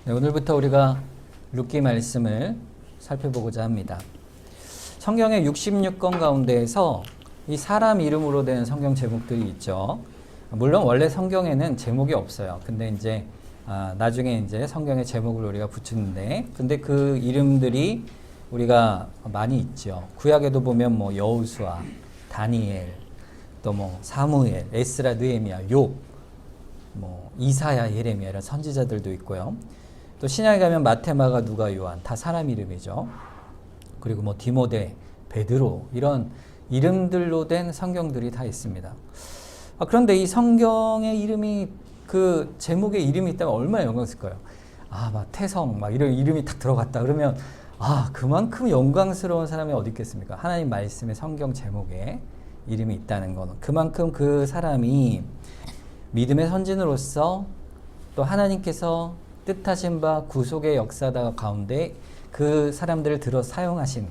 네, 오늘부터 우리가 룻기 말씀을 살펴보고자 합니다. 성경의 66권 가운데에서 이 사람 이름으로 된 성경 제목들이 있죠. 물론 원래 성경에는 제목이 없어요. 근데 이제 나중에 이제 성경의 제목을 우리가 붙이는데, 근데 그 이름들이 우리가 많이 있죠. 구약에도 보면 뭐 여호수아, 다니엘, 또 뭐 사무엘, 에스라, 느헤미야, 욥, 뭐 이사야, 예레미야 이런 선지자들도 있고요. 또 신약에 가면 마태, 마가, 누가, 요한 다 사람 이름이죠. 그리고 뭐 디모데, 베드로 이런 이름들로 된 성경들이 다 있습니다. 그런데 이 성경의 이름이 그 제목에 이름이 있다면 얼마나 영광스러울까요? 막 태성 막 이런 이름이 딱 들어갔다 그러면 그만큼 영광스러운 사람이 어디 있겠습니까? 하나님 말씀의 성경 제목에 이름이 있다는 건 그만큼 그 사람이 믿음의 선진으로서 또 하나님께서 뜻하신 바 구속의 역사다 가운데 그 사람들을 들어 사용하신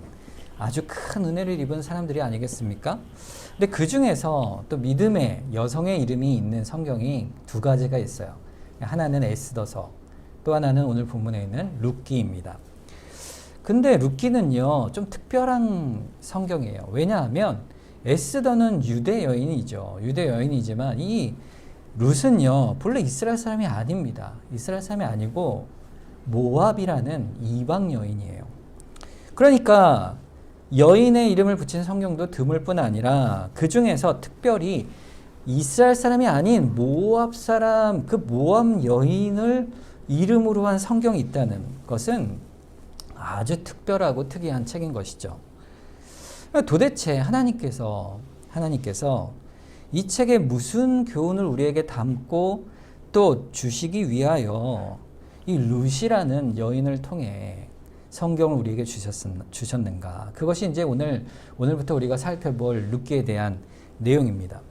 아주 큰 은혜를 입은 사람들이 아니겠습니까? 근데 그 중에서 또 믿음의 여성의 이름이 있는 성경이 두 가지가 있어요. 하나는 에스더서, 또 하나는 오늘 본문에 있는 룻기입니다. 근데 룻기는요 좀 특별한 성경이에요. 왜냐하면 에스더는 유대 여인이죠. 유대 여인이지만 이 룻은요 본래 이스라엘 사람이 아닙니다. 이스라엘 사람이 아니고 모압이라는 이방 여인이에요. 그러니까 여인의 이름을 붙인 성경도 드물 뿐 아니라 그 중에서 특별히 이스라엘 사람이 아닌 모압 사람, 그 모압 여인을 이름으로 한 성경이 있다는 것은 아주 특별하고 특이한 책인 것이죠. 도대체 하나님께서 이 책에 무슨 교훈을 우리에게 담고 또 주시기 위하여 이 룻이라는 여인을 통해 성경을 우리에게 주셨는가? 그것이 이제 오늘부터 우리가 살펴볼 룻기에 대한 내용입니다.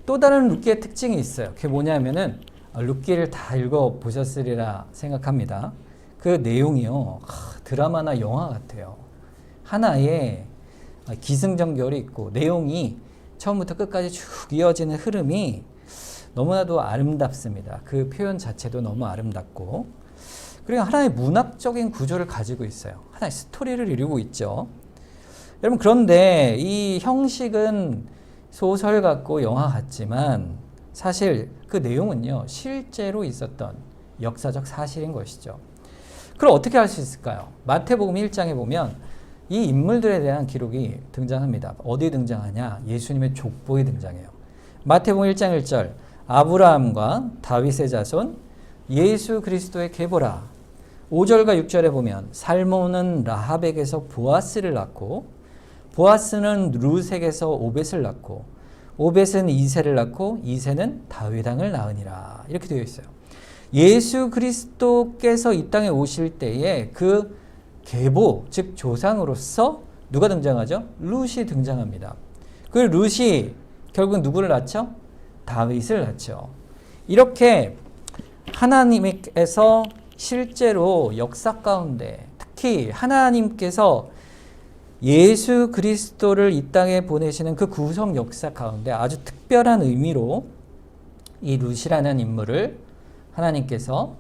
또 다른 룻기의 특징이 있어요. 그게 뭐냐면은 룻기를 다 읽어 보셨으리라 생각합니다. 그 내용이요 드라마나 영화 같아요. 하나의 기승전결이 있고 내용이 처음부터 끝까지 쭉 이어지는 흐름이 너무나도 아름답습니다. 그 표현 자체도 너무 아름답고, 그리고 하나의 문학적인 구조를 가지고 있어요. 하나의 스토리를 이루고 있죠. 여러분, 그런데 이 형식은 소설 같고 영화 같지만 사실 그 내용은요 실제로 있었던 역사적 사실인 것이죠. 그럼 어떻게 할 수 있을까요? 마태복음 1장에 보면 이 인물들에 대한 기록이 등장합니다. 어디에 등장하냐? 예수님의 족보에 등장해요. 마태복음 1장 1절 아브라함과 다윗의 자손 예수 그리스도의 계보라. 5절과 6절에 보면 살몬은 라합에게서 보아스를 낳고, 보아스는 룻에게서 오벳을 낳고, 오벳은 이새를 낳고, 이새는 다윗 왕을 낳으니라. 이렇게 되어 있어요. 예수 그리스도께서 이 땅에 오실 때에 그 계보, 즉 조상으로서 누가 등장하죠? 룻이 등장합니다. 그 룻이 결국 누구를 낳죠? 다윗을 낳죠. 이렇게 하나님께서 실제로 역사 가운데 특히 하나님께서 예수 그리스도를 이 땅에 보내시는 그 구속 역사 가운데 아주 특별한 의미로 이 룻이라는 인물을 하나님께서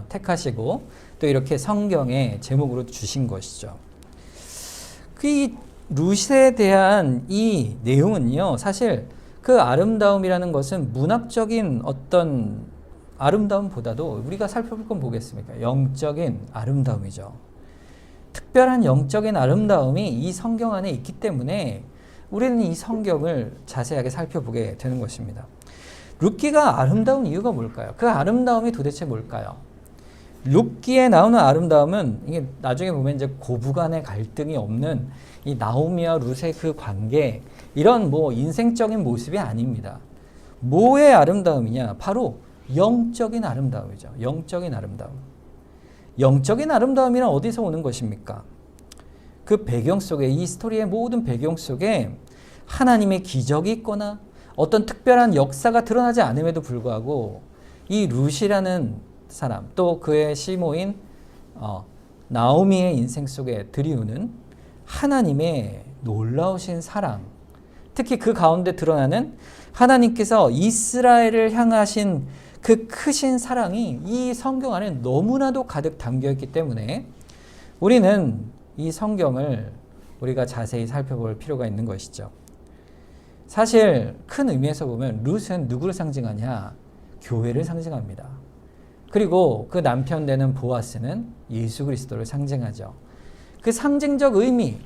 택하시고 또 이렇게 성경의 제목으로 주신 것이죠. 그 룻에 대한 이 내용은요 사실 그 아름다움이라는 것은 문학적인 어떤 아름다움보다도 우리가 살펴볼 건 뭐겠습니까? 영적인 아름다움이죠. 특별한 영적인 아름다움이 이 성경 안에 있기 때문에 우리는 이 성경을 자세하게 살펴보게 되는 것입니다. 룻기가 아름다운 이유가 뭘까요? 그 아름다움이 도대체 뭘까요? 룻기에 나오는 아름다움은 이게 나중에 보면 이제 고부간의 갈등이 없는 이 나오미와 룻의 그 관계, 이런 뭐 인생적인 모습이 아닙니다. 뭐의 아름다움이냐? 바로 영적인 아름다움이죠. 영적인 아름다움. 영적인 아름다움이란 어디서 오는 것입니까? 그 배경 속에, 이 스토리의 모든 배경 속에 하나님의 기적이 있거나 어떤 특별한 역사가 드러나지 않음에도 불구하고 이 룻이라는 사람, 또 그의 시모인 나오미의 인생 속에 드리우는 하나님의 놀라우신 사랑, 특히 그 가운데 드러나는 하나님께서 이스라엘을 향하신 그 크신 사랑이 이 성경 안에 너무나도 가득 담겨 있기 때문에 우리는 이 성경을 우리가 자세히 살펴볼 필요가 있는 것이죠. 사실 큰 의미에서 보면 룻은 누구를 상징하냐? 교회를 상징합니다. 그리고 그 남편 되는 보아스는 예수 그리스도를 상징하죠. 그 상징적 의미를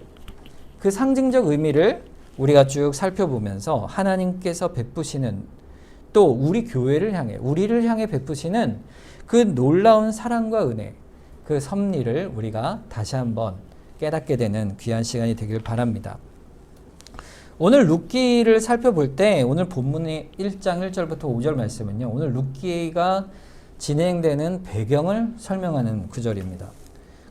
우리가 쭉 살펴보면서 하나님께서 베푸시는, 또 우리 교회를 향해, 우리를 향해 베푸시는 그 놀라운 사랑과 은혜, 그 섭리를 우리가 다시 한번 깨닫게 되는 귀한 시간이 되길 바랍니다. 오늘 룻기를 살펴볼 때 오늘 본문의 1장 1절부터 5절 말씀은요, 오늘 룻기가 진행되는 배경을 설명하는 구절입니다.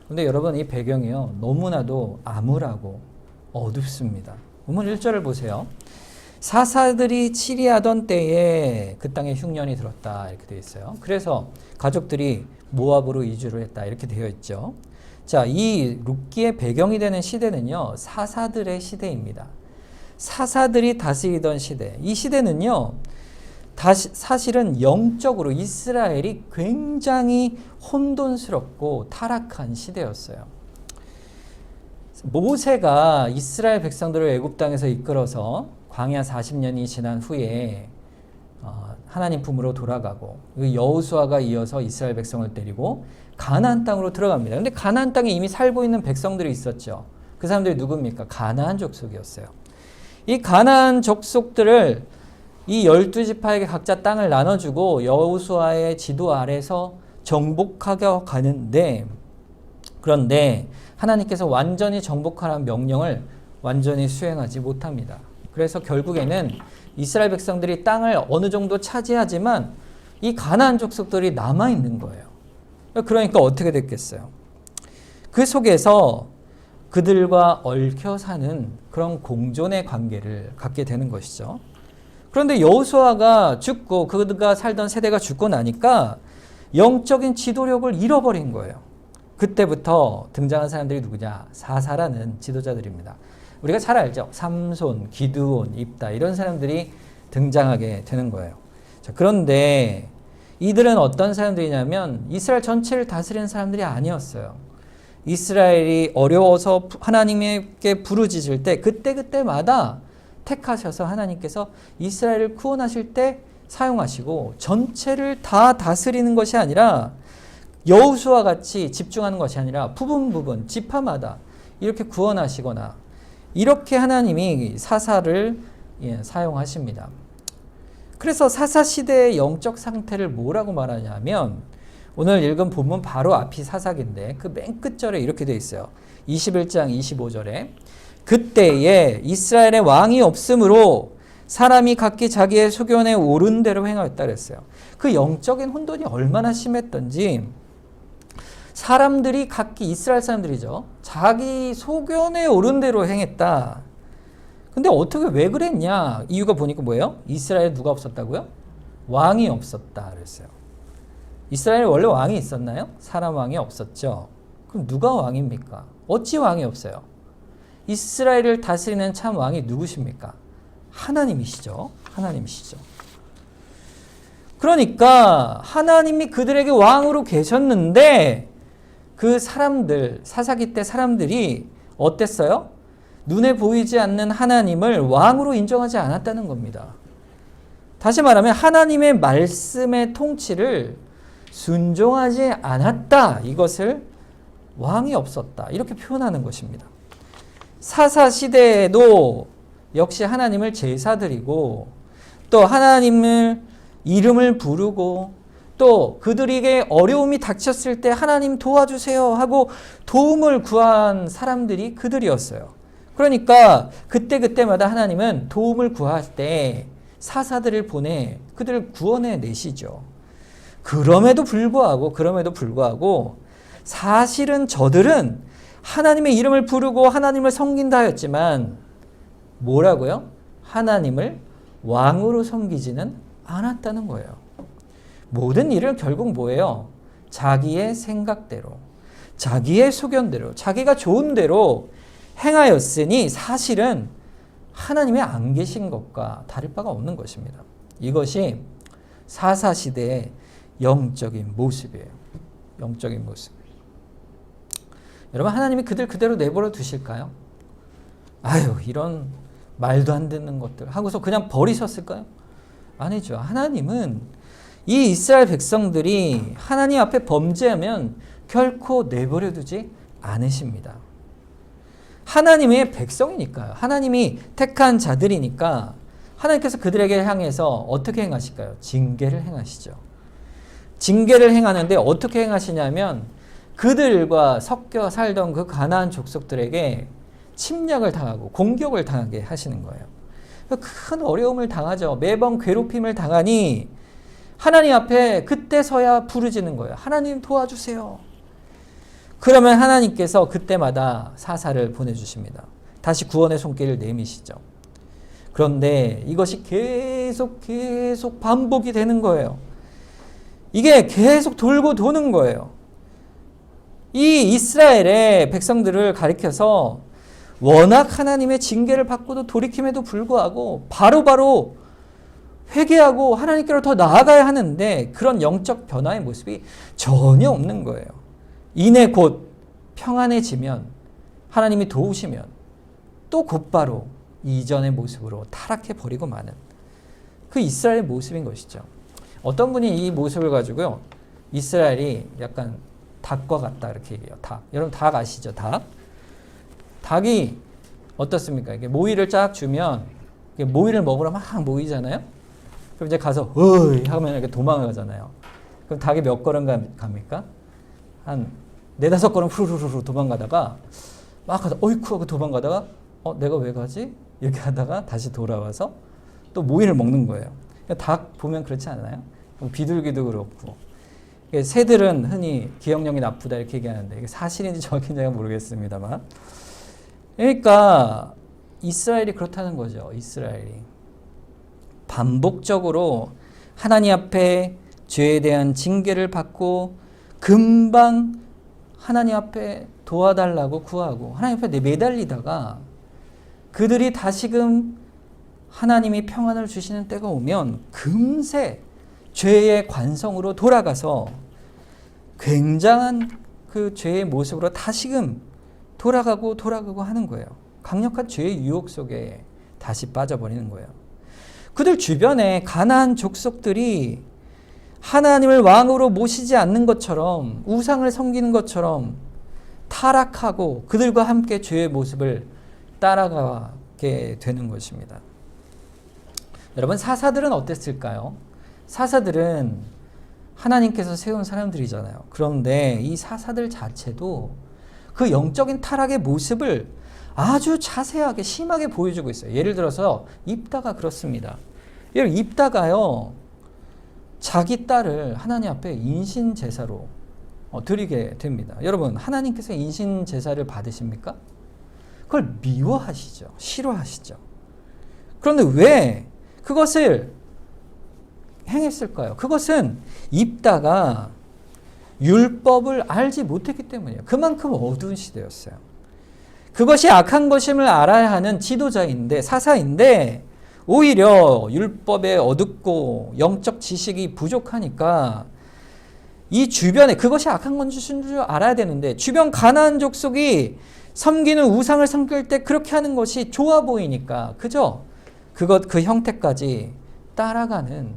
그런데 여러분, 이 배경이요 너무나도 암울하고 어둡습니다. 본문 1절을 보세요. 사사들이 치리하던 때에 그 땅에 흉년이 들었다, 이렇게 되어 있어요. 그래서 가족들이 모압으로 이주를 했다, 이렇게 되어 있죠. 자, 이 룻기의 배경이 되는 시대는요, 사사들의 시대입니다. 사사들이 다스리던 시대. 이 시대는요, 사실은 영적으로 이스라엘이 굉장히 혼돈스럽고 타락한 시대였어요. 모세가 이스라엘 백성들을 애굽 땅에서 이끌어서 광야 40년이 지난 후에 하나님 품으로 돌아가고, 여호수아가 이어서 이스라엘 백성을 데리고 가나안 땅으로 들어갑니다. 근데 가나안 땅에 이미 살고 있는 백성들이 있었죠. 그 사람들이 누굽니까? 가나안 족속이었어요. 이 가나안 족속들을 이 12지파에게 각자 땅을 나눠주고 여호수아의 지도 아래서 정복하게 가는데, 그런데 하나님께서 완전히 정복하라는 명령을 완전히 수행하지 못합니다. 그래서 결국에는 이스라엘 백성들이 땅을 어느 정도 차지하지만 이 가나안 족속들이 남아있는 거예요. 그러니까 어떻게 됐겠어요? 그 속에서 그들과 얽혀 사는 그런 공존의 관계를 갖게 되는 것이죠. 그런데 여호수아가 죽고 그가 살던 세대가 죽고 나니까 영적인 지도력을 잃어버린 거예요. 그때부터 등장한 사람들이 누구냐? 사사라는 지도자들입니다. 우리가 잘 알죠? 삼손, 기드온, 입다, 이런 사람들이 등장하게 되는 거예요. 자, 그런데 이들은 어떤 사람들이냐면 이스라엘 전체를 다스리는 사람들이 아니었어요. 이스라엘이 어려워서 하나님께 부르짖을 때 그때마다 택하셔서 하나님께서 이스라엘을 구원하실 때 사용하시고, 전체를 다 다스리는 것이 아니라 여호수아와 같이 집중하는 것이 아니라 부분 지파마다 이렇게 구원하시거나, 이렇게 하나님이 사사를 사용하십니다. 그래서 사사 시대의 영적 상태를 뭐라고 말하냐면, 오늘 읽은 본문 바로 앞이 사사기인데 그 맨 끝절에 이렇게 되어 있어요. 21장 25절에 그때에 이스라엘의 왕이 없으므로 사람이 각기 자기의 소견에 오른 대로 행하였다 그랬어요. 그 영적인 혼돈이 얼마나 심했던지, 사람들이 각기, 이스라엘 사람들이죠, 자기 소견에 오른 대로 행했다. 근데 어떻게, 왜 그랬냐? 이유가 보니까 뭐예요? 이스라엘에 누가 없었다고요? 왕이 없었다 그랬어요. 이스라엘에 원래 왕이 있었나요? 사람 왕이 없었죠. 그럼 누가 왕입니까? 어찌 왕이 없어요? 이스라엘을 다스리는 참 왕이 누구십니까? 하나님이시죠. 하나님이시죠. 그러니까 하나님이 그들에게 왕으로 계셨는데 그 사람들, 사사기 때 사람들이 어땠어요? 눈에 보이지 않는 하나님을 왕으로 인정하지 않았다는 겁니다. 다시 말하면 하나님의 말씀의 통치를 순종하지 않았다. 이것을 왕이 없었다, 이렇게 표현하는 것입니다. 사사 시대에도 역시 하나님을 제사드리고, 또 하나님을 이름을 부르고, 또 그들에게 어려움이 닥쳤을 때 하나님 도와주세요 하고 도움을 구한 사람들이 그들이었어요. 그러니까 그때마다 하나님은 도움을 구할 때 사사들을 보내 그들을 구원해 내시죠. 그럼에도 불구하고 사실은 저들은 하나님의 이름을 부르고 하나님을 섬긴다 하였지만 뭐라고요? 하나님을 왕으로 섬기지는 않았다는 거예요. 모든 일을 결국 뭐예요? 자기의 생각대로, 자기의 소견대로, 자기가 좋은 대로 행하였으니 사실은 하나님이 안 계신 것과 다를 바가 없는 것입니다. 이것이 사사시대의 영적인 모습이에요. 영적인 모습. 여러분, 하나님이 그들 그대로 내버려 두실까요? 아유, 이런 말도 안 듣는 것들 하고서 그냥 버리셨을까요? 아니죠. 하나님은 이 이스라엘 백성들이 하나님 앞에 범죄하면 결코 내버려 두지 않으십니다. 하나님의 백성이니까요. 하나님이 택한 자들이니까 하나님께서 그들에게 향해서 어떻게 행하실까요? 징계를 행하시죠. 징계를 행하는데 어떻게 행하시냐면 그들과 섞여 살던 그 가나안 족속들에게 침략을 당하고 공격을 당하게 하시는 거예요. 큰 어려움을 당하죠. 매번 괴롭힘을 당하니 하나님 앞에 그때서야 부르짖는 거예요. 하나님 도와주세요. 그러면 하나님께서 그때마다 사사를 보내주십니다. 다시 구원의 손길을 내미시죠. 그런데 이것이 계속 반복이 되는 거예요. 이게 계속 돌고 도는 거예요. 이 이스라엘의 백성들을 가리켜서 워낙 하나님의 징계를 받고도 돌이킴에도 불구하고 바로바로 회개하고 하나님께로 더 나아가야 하는데 그런 영적 변화의 모습이 전혀 없는 거예요. 이내 곧 평안해지면 하나님이 도우시면 또 곧바로 이전의 모습으로 타락해 버리고 마는 그 이스라엘의 모습인 것이죠. 어떤 분이 이 모습을 가지고요, 이스라엘이 약간 닭과 같다 이렇게 얘기해요. 닭. 여러분 닭 아시죠? 닭. 닭이 어떻습니까? 이게 모이를 쫙 주면 모이를 먹으러 막 모이잖아요. 그럼 이제 가서 어이 하면 이렇게 도망을 가잖아요. 그럼 닭이 몇 걸음 갑니까? 한 4-5걸음 후루루루 도망가다가 막 가다 어이쿠 하고 도망가다가 내가 왜 가지? 이렇게 하다가 다시 돌아와서 또 모이를 먹는 거예요. 닭 보면 그렇지 않나요? 비둘기도 그렇고. 새들은 흔히 기억력이 나쁘다 이렇게 얘기하는데 이게 사실인지 정확인지 제가 모르겠습니다만. 그러니까 이스라엘이 그렇다는 거죠. 이스라엘이. 반복적으로 하나님 앞에 죄에 대한 징계를 받고 금방 하나님 앞에 도와달라고 구하고 하나님 앞에 매달리다가 그들이 다시금 하나님이 평안을 주시는 때가 오면 금세 죄의 관성으로 돌아가서 굉장한 그 죄의 모습으로 다시금 돌아가고 하는 거예요. 강력한 죄의 유혹 속에 다시 빠져버리는 거예요. 그들 주변에 가나안 족속들이 하나님을 왕으로 모시지 않는 것처럼 우상을 섬기는 것처럼 타락하고 그들과 함께 죄의 모습을 따라가게 되는 것입니다. 여러분, 사사들은 어땠을까요? 사사들은 하나님께서 세운 사람들이잖아요. 그런데 이 사사들 자체도 그 영적인 타락의 모습을 아주 자세하게 심하게 보여주고 있어요. 예를 들어서 입다가 그렇습니다. 입다가요, 자기 딸을 하나님 앞에 인신 제사로 드리게 됩니다. 여러분, 하나님께서 인신 제사를 받으십니까? 그걸 미워하시죠. 싫어하시죠. 그런데 왜 그것을 행했을까요? 그것은 입다가 율법을 알지 못했기 때문이에요. 그만큼 어두운 시대였어요. 그것이 악한 것임을 알아야 하는 지도자인데, 사사인데 오히려 율법에 어둡고 영적 지식이 부족하니까 이 주변에 그것이 악한 건 줄 알아야 되는데 주변 가나안 족속이 섬기는 우상을 섬길 때 그렇게 하는 것이 좋아 보이니까 그저 그 형태까지 따라가는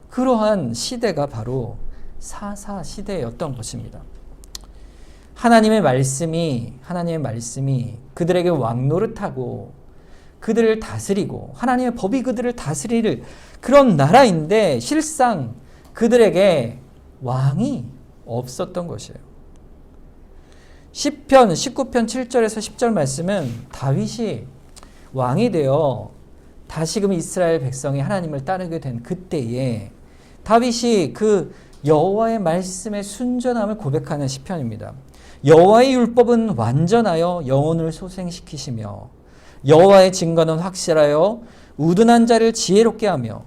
그러한 시대가 바로 사사 시대였던 것입니다. 하나님의 말씀이 그들에게 왕노릇하고 그들을 다스리고 하나님의 법이 그들을 다스릴 그런 나라인데 실상 그들에게 왕이 없었던 것이에요. 시편 19편 7절에서 10절 말씀은 다윗이 왕이 되어 다시금 이스라엘 백성이 하나님을 따르게 된 그때에 다윗이 그 여호와의 말씀의 순전함을 고백하는 시편입니다. 여호와의 율법은 완전하여 영혼을 소생시키시며 여호와의 증거는 확실하여 우둔한 자를 지혜롭게 하며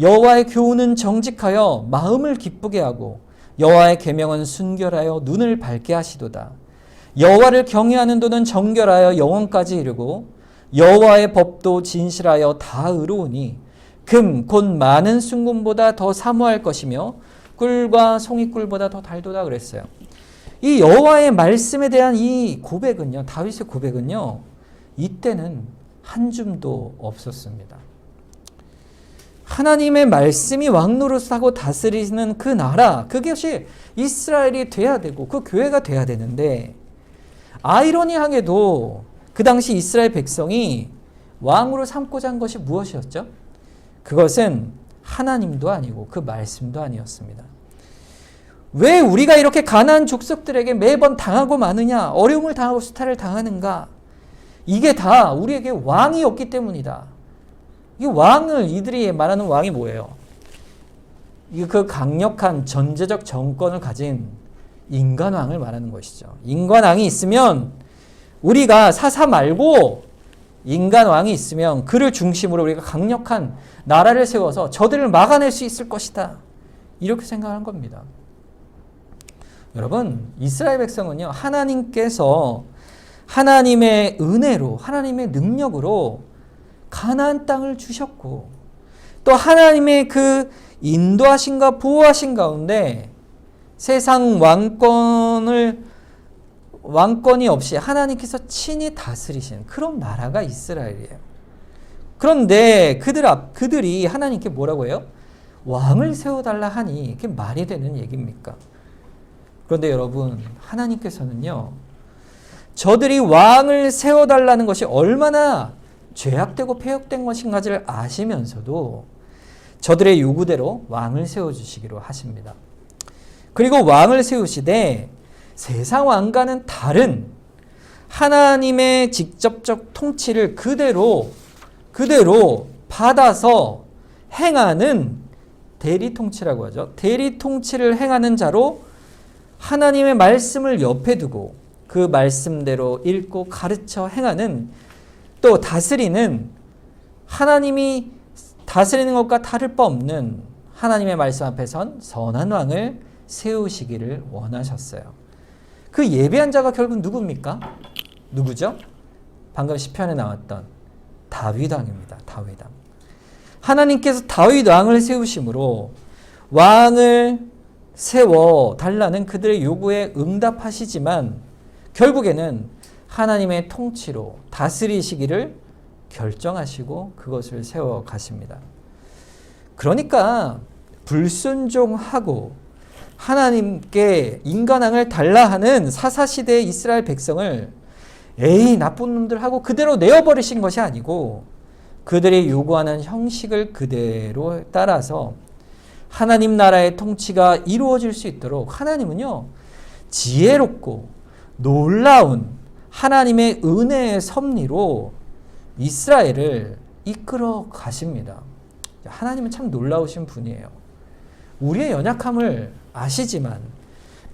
여호와의 교훈은 정직하여 마음을 기쁘게 하고 여호와의 계명은 순결하여 눈을 밝게 하시도다. 여호와를 경외하는 도는 정결하여 영원까지 이르고 여호와의 법도 진실하여 다 의로우니 금 곧 많은 순금보다 더 사모할 것이며 꿀과 송이꿀보다 더 달도다 그랬어요. 이 여호와의 말씀에 대한 이 고백은요, 다윗의 고백은요, 이때는 한 줌도 없었습니다. 하나님의 말씀이 왕노릇하고 다스리는 그 나라, 그것이 이스라엘이 돼야 되고 그 교회가 돼야 되는데, 아이러니하게도 그 당시 이스라엘 백성이 왕으로 삼고자 한 것이 무엇이었죠? 그것은 하나님도 아니고 그 말씀도 아니었습니다. 왜 우리가 이렇게 가나안 족속들에게 매번 당하고 마느냐, 어려움을 당하고 수탈을 당하는가? 이게 다 우리에게 왕이 없기 때문이다. 이 왕을, 이들이 말하는 왕이 뭐예요? 그 강력한 전제적 정권을 가진 인간왕을 말하는 것이죠. 인간왕이 있으면 우리가 사사 말고 인간왕이 있으면 그를 중심으로 우리가 강력한 나라를 세워서 저들을 막아낼 수 있을 것이다. 이렇게 생각한 겁니다. 여러분, 이스라엘 백성은요, 하나님께서 하나님의 은혜로, 하나님의 능력으로 가나안 땅을 주셨고, 또 하나님의 그 인도하심과 보호하신 가운데 세상 왕권이 없이 하나님께서 친히 다스리신 그런 나라가 이스라엘이에요. 그런데 그들이 하나님께 뭐라고 해요? 왕을 세워달라 하니 그게 말이 되는 얘기입니까? 그런데 여러분, 하나님께서는요, 저들이 왕을 세워달라는 것이 얼마나 죄악되고 폐역된 것인가를 아시면서도 저들의 요구대로 왕을 세워주시기로 하십니다. 그리고 왕을 세우시되 세상 왕과는 다른 하나님의 직접적 통치를 그대로 받아서 행하는 대리통치라고 하죠. 대리통치를 행하는 자로 하나님의 말씀을 옆에 두고 그 말씀대로 읽고 가르쳐 행하는, 또 다스리는, 하나님이 다스리는 것과 다를 바 없는 하나님의 말씀 앞에 선 선한 왕을 세우시기를 원하셨어요. 그 예비한 자가 결국 누굽니까? 누구죠? 방금 시편에 나왔던 다윗 왕입니다. 다윗 왕. 하나님께서 다윗 왕을 세우심으로 왕을 세워 달라는 그들의 요구에 응답하시지만 결국에는 하나님의 통치로 다스리시기를 결정하시고 그것을 세워 가십니다. 그러니까 불순종하고 하나님께 인간왕을 달라 하는 사사시대의 이스라엘 백성을 에이 나쁜 놈들 하고 그대로 내어버리신 것이 아니고 그들이 요구하는 형식을 그대로 따라서 하나님 나라의 통치가 이루어질 수 있도록 하나님은요, 지혜롭고 놀라운 하나님의 은혜의 섭리로 이스라엘을 이끌어 가십니다. 하나님은 참 놀라우신 분이에요. 우리의 연약함을 아시지만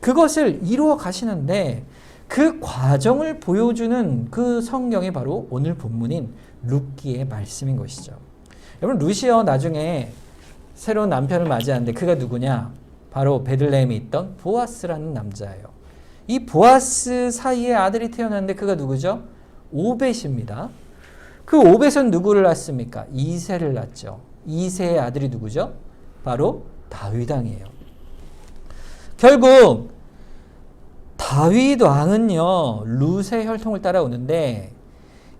그것을 이루어 가시는데 그 과정을 보여주는 그 성경이 바로 오늘 본문인 룻기의 말씀인 것이죠. 여러분, 룻이요, 나중에 새로운 남편을 맞이하는데 그가 누구냐? 바로 베들레헴에 있던 보아스라는 남자예요. 이 보아스 사이에 아들이 태어났는데 그가 누구죠? 오벳입니다. 그 오벳은 누구를 낳습니까? 이새를 낳죠. 이새의 아들이 누구죠? 바로 다윗 왕이에요. 결국 다윗 왕은요, 룻의 혈통을 따라오는데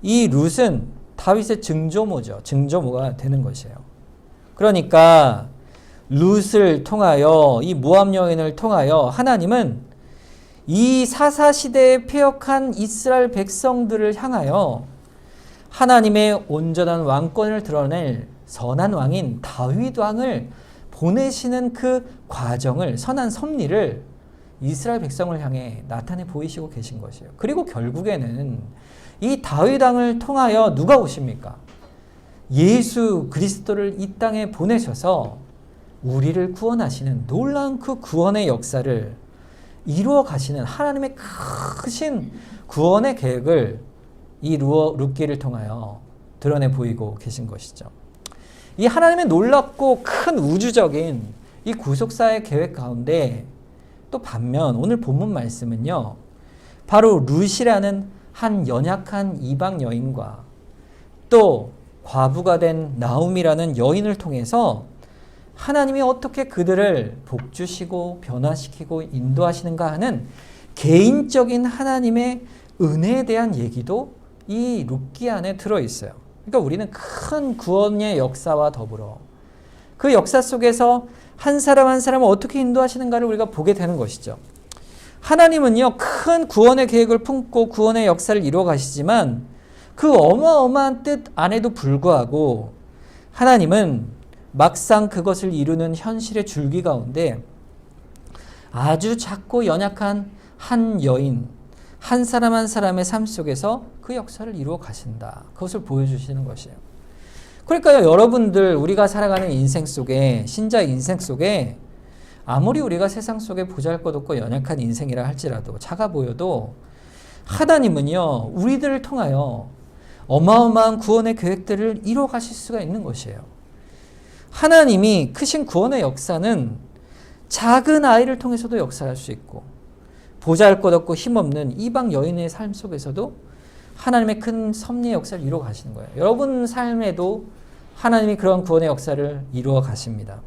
이 룻은 다윗의 증조모죠. 증조모가 되는 것이에요. 그러니까 룻을 통하여, 이 모압 여인을 통하여 하나님은 이 사사시대에 폐역한 이스라엘 백성들을 향하여 하나님의 온전한 왕권을 드러낼 선한 왕인 다윗 왕을 보내시는 그 과정을, 선한 섭리를 이스라엘 백성을 향해 나타내 보이시고 계신 것이에요. 그리고 결국에는 이 다윗 왕을 통하여 누가 오십니까? 예수 그리스도를 이 땅에 보내셔서 우리를 구원하시는 놀라운 그 구원의 역사를 이루어 가시는 하나님의 크신 구원의 계획을 이 룻기를 통하여 드러내 보이고 계신 것이죠. 이 하나님의 놀랍고 큰 우주적인 이 구속사의 계획 가운데 또 반면 오늘 본문 말씀은요, 바로 룻이라는 한 연약한 이방 여인과 또 과부가 된 나오미라는 여인을 통해서 하나님이 어떻게 그들을 복주시고 변화시키고 인도하시는가 하는 개인적인 하나님의 은혜에 대한 얘기도 이 룻기 안에 들어있어요. 그러니까 우리는 큰 구원의 역사와 더불어 그 역사 속에서 한 사람 한 사람을 어떻게 인도하시는가를 우리가 보게 되는 것이죠. 하나님은요, 큰 구원의 계획을 품고 구원의 역사를 이루어 가시지만 그 어마어마한 뜻 안에도 불구하고 하나님은 막상 그것을 이루는 현실의 줄기 가운데 아주 작고 연약한 한 여인, 한 사람 한 사람의 삶 속에서 그 역사를 이루어 가신다. 그것을 보여주시는 것이에요. 그러니까요, 여러분들, 우리가 살아가는 인생 속에, 신자의 인생 속에 아무리 우리가 세상 속에 보잘것없고 연약한 인생이라 할지라도, 작아 보여도 하나님은요, 우리들을 통하여 어마어마한 구원의 계획들을 이루어 가실 수가 있는 것이에요. 하나님이 크신 구원의 역사는 작은 아이를 통해서도 역사할 수 있고, 보잘것없고 힘없는 이방 여인의 삶 속에서도 하나님의 큰 섭리의 역사를 이루어 가시는 거예요. 여러분 삶에도 하나님이 그런 구원의 역사를 이루어 가십니다.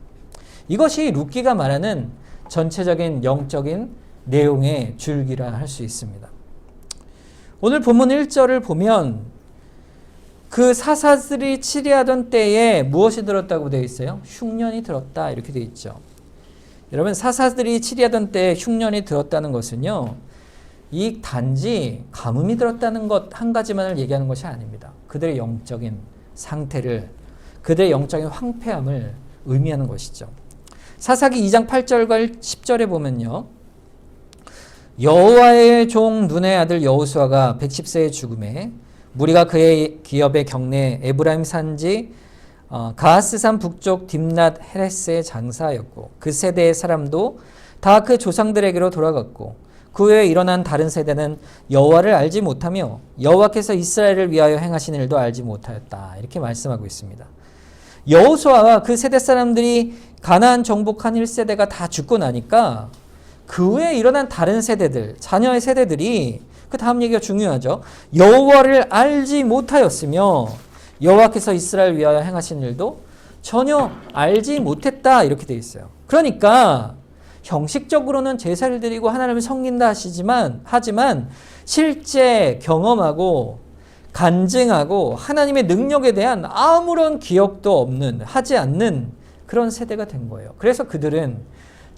이것이 룻기가 말하는 전체적인 영적인 내용의 줄기라 할 수 있습니다. 오늘 본문 1절을 보면 그 사사들이 치리하던 때에 무엇이 들었다고 되어 있어요? 흉년이 들었다 이렇게 되어 있죠. 여러분, 사사들이 치리하던 때에 흉년이 들었다는 것은요, 이 단지 가뭄이 들었다는 것 한 가지만을 얘기하는 것이 아닙니다. 그들의 영적인 상태를, 그들의 영적인 황폐함을 의미하는 것이죠. 사사기 2장 8절과 10절에 보면요, 여호와의 종 눈의 아들 여호수아가 110세의 죽음에 무리가 그의 기업의 경내 에브라임 산지 가하스산 북쪽 딥낫 헤레스의 장사였고 그 세대의 사람도 다 그 조상들에게로 돌아갔고 그 후에 일어난 다른 세대는 여호와를 알지 못하며 여호와께서 이스라엘을 위하여 행하신 일도 알지 못하였다. 이렇게 말씀하고 있습니다. 여호수아와 그 세대 사람들이 가나안 정복한 1세대가 다 죽고 나니까 그 후에 일어난 다른 세대들, 자녀의 세대들이 그 다음 얘기가 중요하죠. 여호와를 알지 못하였으며 여호와께서 이스라엘 위하여 행하신 일도 전혀 알지 못했다 이렇게 돼 있어요. 그러니까 형식적으로는 제사를 드리고 하나님을 섬긴다 하지만 실제 경험하고 간증하고 하나님의 능력에 대한 아무런 기억도 없는, 하지 않는 그런 세대가 된 거예요. 그래서 그들은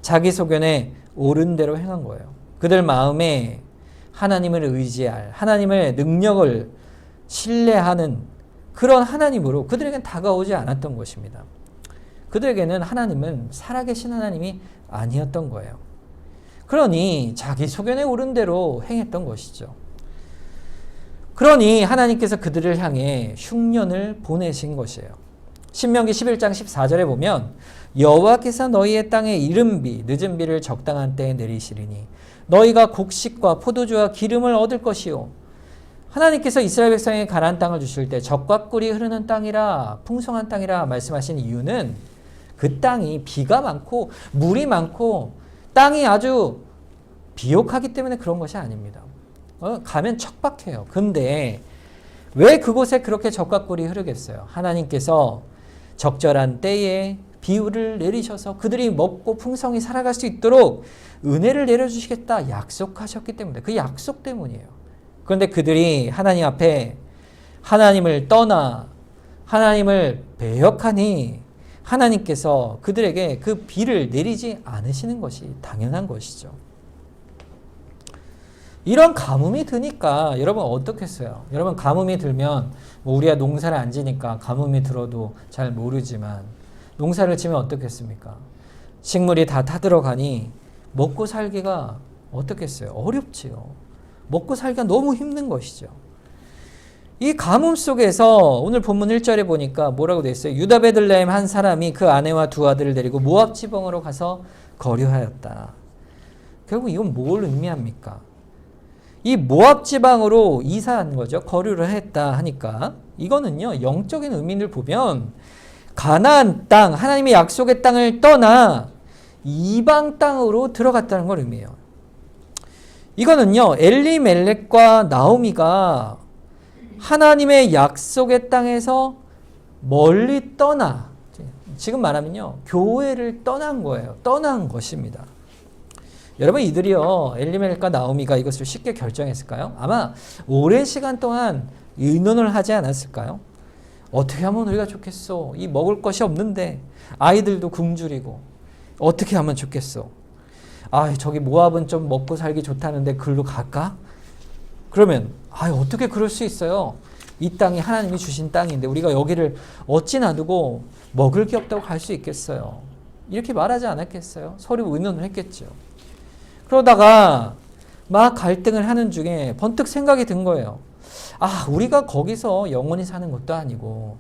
자기 소견에 옳은 대로 행한 거예요. 그들 마음에 하나님을 의지할, 하나님의 능력을 신뢰하는 그런 하나님으로 그들에게는 다가오지 않았던 것입니다. 그들에게는 하나님은 살아계신 하나님이 아니었던 거예요. 그러니 자기 소견에 옳은 대로 행했던 것이죠. 그러니 하나님께서 그들을 향해 흉년을 보내신 것이에요. 신명기 11장 14절에 보면 여호와께서 너희의 땅에 이른 비, 늦은 비를 적당한 때에 내리시리니 너희가 곡식과 포도주와 기름을 얻을 것이요. 하나님께서 이스라엘 백성에게 가나안 땅을 주실 때 젖과 꿀이 흐르는 땅이라, 풍성한 땅이라 말씀하신 이유는 그 땅이 비가 많고 물이 많고 땅이 아주 비옥하기 때문에 그런 것이 아닙니다. 가면 척박해요. 근데 왜 그곳에 그렇게 젖과 꿀이 흐르겠어요? 하나님께서 적절한 때에 비유를 내리셔서 그들이 먹고 풍성히 살아갈 수 있도록 은혜를 내려주시겠다 약속하셨기 때문에, 그 약속 때문이에요. 그런데 그들이 하나님 앞에 하나님을 떠나 하나님을 배역하니 하나님께서 그들에게 그 비를 내리지 않으시는 것이 당연한 것이죠. 이런 가뭄이 드니까 여러분 어떻겠어요? 여러분 가뭄이 들면 우리가 농사를 안 지니까 가뭄이 들어도 잘 모르지만 농사를 지면 어떻겠습니까? 식물이 다 타들어가니 먹고 살기가 어떻겠어요? 어렵지요. 먹고 살기가 너무 힘든 것이죠. 이 가뭄 속에서 오늘 본문 1절에 보니까 뭐라고 되어 있어요? 유다 베들레헴 한 사람이 그 아내와 두 아들을 데리고 모압 지방으로 가서 거류하였다. 결국 이건 뭘 의미합니까? 이 모압 지방으로 이사한 거죠. 거류를 했다 하니까 이거는요, 영적인 의미를 보면 가나안 땅, 하나님의 약속의 땅을 떠나 이방 땅으로 들어갔다는 걸 의미해요. 이거는요, 엘리멜렉과 나오미가 하나님의 약속의 땅에서 멀리 떠나, 지금 말하면요, 교회를 떠난 거예요. 떠난 것입니다. 여러분, 이들이요, 엘리멜렉과 나오미가 이것을 쉽게 결정했을까요? 아마 오랜 시간 동안 의논을 하지 않았을까요? 어떻게 하면 우리가 좋겠어? 이 먹을 것이 없는데 아이들도 굶주리고 어떻게 하면 좋겠어? 아, 저기 모압은 좀 먹고 살기 좋다는데 글로 갈까? 그러면 어떻게 그럴 수 있어요? 이 땅이 하나님이 주신 땅인데 우리가 여기를 어찌 놔두고 먹을 게 없다고 갈 수 있겠어요? 이렇게 말하지 않았겠어요? 서로 의논을 했겠죠. 그러다가 막 갈등을 하는 중에 번뜩 생각이 든 거예요. 우리가 거기서 영원히 사는 것도 아니고